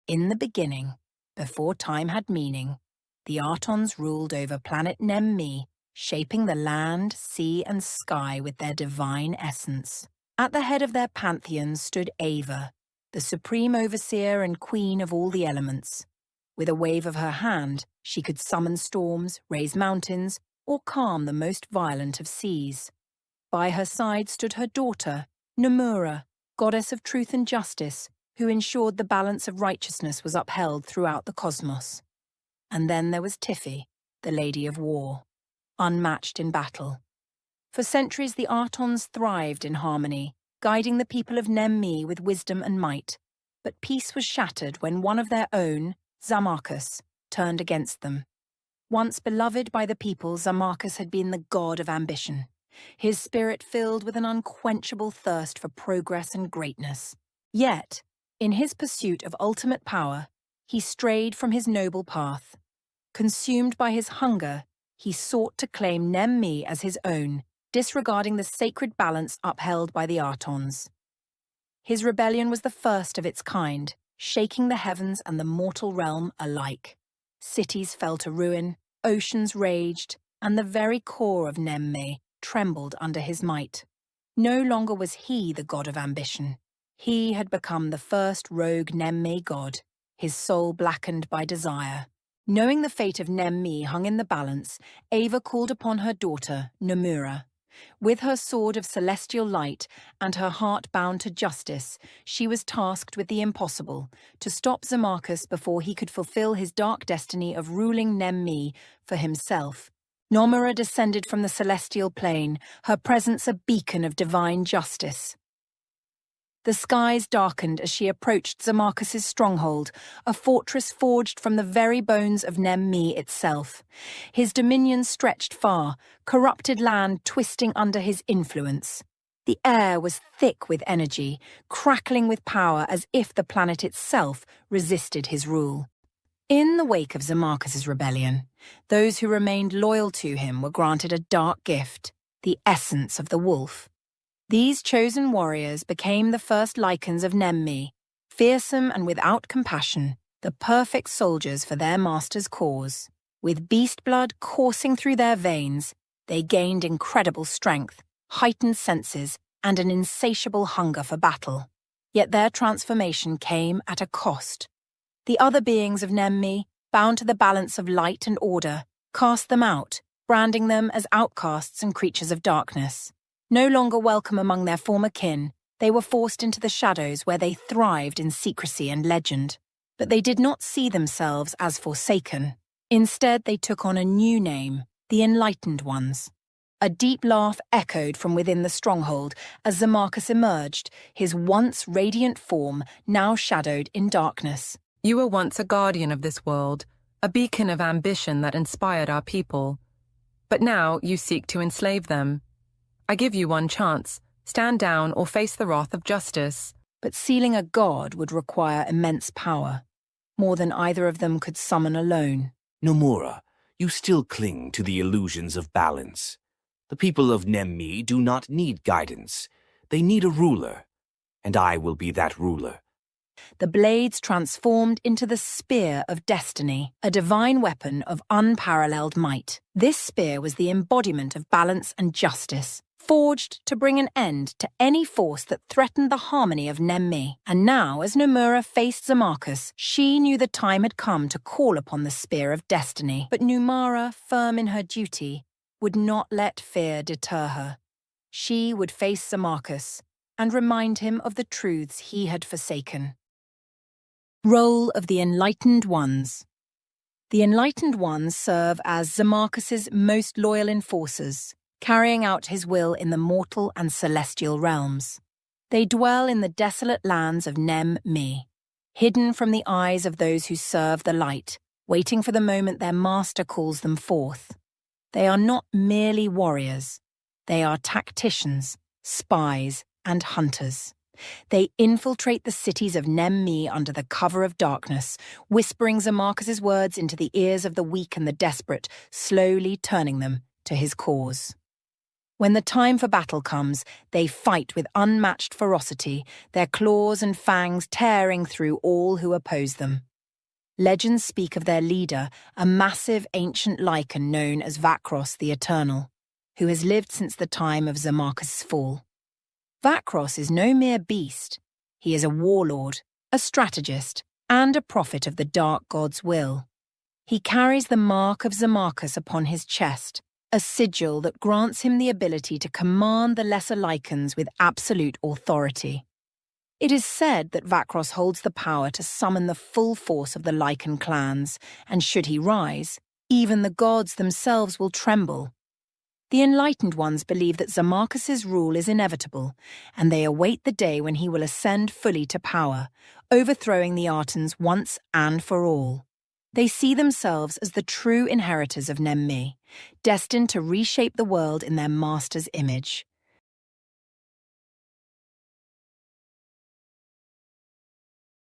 In the beginning, before time had meaning, the Artons ruled over planet Nem-Me, shaping the land, sea, and sky with their divine essence. At the head of their pantheon stood Ava, the supreme overseer and queen of all the elements. With a wave of her hand, she could summon storms, raise mountains, or calm the most violent of seas. By her side stood her daughter, Nomura, goddess of truth and justice, who ensured the balance of righteousness was upheld throughout the cosmos. And then there was Tiffy, the Lady of War, unmatched in battle. For centuries the Artons thrived in harmony, guiding the people of Nem-Me with wisdom and might. But peace was shattered when one of their own, ZOMARCUS, turned against them. Once beloved by the people, ZOMARCUS had been the god of ambition, his spirit filled with an unquenchable thirst for progress and greatness. Yet, in his pursuit of ultimate power, he strayed from his noble path. Consumed by his hunger, he sought to claim Nem-Me as his own, disregarding the sacred balance upheld by the Artons. His rebellion was the first of its kind, shaking the heavens and the mortal realm alike. Cities fell to ruin, oceans raged, and the very core of Nem-Me trembled under his might. No longer was he the god of ambition. He had become the first rogue Nem-Me god, his soul blackened by desire. Knowing the fate of Nem-Me hung in the balance, Ava called upon her daughter, Nomura. With her sword of celestial light and her heart bound to justice, she was tasked with the impossible, to stop ZOMARCUS before he could fulfill his dark destiny of ruling Nem-Me for himself. Nomura descended from the celestial plane, her presence a beacon of divine justice. The skies darkened as she approached ZOMARCUS's stronghold, a fortress forged from the very bones of Nem-Me itself. His dominions stretched far, corrupted land twisting under his influence. The air was thick with energy, crackling with power as if the planet itself resisted his rule. In the wake of ZOMARCUS's rebellion, those who remained loyal to him were granted a dark gift, the essence of the wolf. These chosen warriors became the first Lycans of Nem-Me, fearsome and without compassion, the perfect soldiers for their master's cause. With beast blood coursing through their veins, they gained incredible strength, heightened senses, and an insatiable hunger for battle. Yet their transformation came at a cost. The other beings of Nem-Me, bound to the balance of light and order, cast them out, branding them as outcasts and creatures of darkness. No longer welcome among their former kin, they were forced into the shadows where they thrived in secrecy and legend. But they did not see themselves as forsaken. Instead, they took on a new name, the Enlightened Ones. A deep laugh echoed from within the stronghold as ZOMARCUS emerged, his once radiant form now shadowed in darkness. You were once a guardian of this world, a beacon of ambition that inspired our people. But now you seek to enslave them. I give you one chance. Stand down or face the wrath of justice. But sealing a god would require immense power, more than either of them could summon alone. Nomura, you still cling to the illusions of balance. The people of Nem-Me do not need guidance. They need a ruler, and I will be that ruler. The blades transformed into the Spear of Destiny, a divine weapon of unparalleled might. This spear was the embodiment of balance and justice, forged to bring an end to any force that threatened the harmony of Nem-Me. And now, as Nomura faced ZOMARCUS, she knew the time had come to call upon the Spear of Destiny. But Nomura, firm in her duty, would not let fear deter her. She would face ZOMARCUS and remind him of the truths he had forsaken. Role of the Enlightened Ones. The Enlightened Ones serve as ZOMARCUS's most loyal enforcers, carrying out his will in the mortal and celestial realms. They dwell in the desolate lands of Nem-Me, hidden from the eyes of those who serve the light, waiting for the moment their master calls them forth. They are not merely warriors. They are tacticians, spies, and hunters. They infiltrate the cities of Nem-Me under the cover of darkness, whispering ZOMARCUS's words into the ears of the weak and the desperate, slowly turning them to his cause. When the time for battle comes, they fight with unmatched ferocity, their claws and fangs tearing through all who oppose them. Legends speak of their leader, a massive ancient lichen known as Vakros the Eternal, who has lived since the time of ZOMARCUS' fall. Vakros is no mere beast. He is a warlord, a strategist, and a prophet of the Dark God's will. He carries the mark of ZOMARCUS upon his chest, a sigil that grants him the ability to command the lesser lichens with absolute authority. It is said that Vakros holds the power to summon the full force of the lichen clans, and should he rise, even the gods themselves will tremble. The enlightened ones believe that ZOMARCUS' rule is inevitable, and they await the day when he will ascend fully to power, overthrowing the Artons once and for all. They see themselves as the true inheritors of Nemmi, destined to reshape the world in their master's image.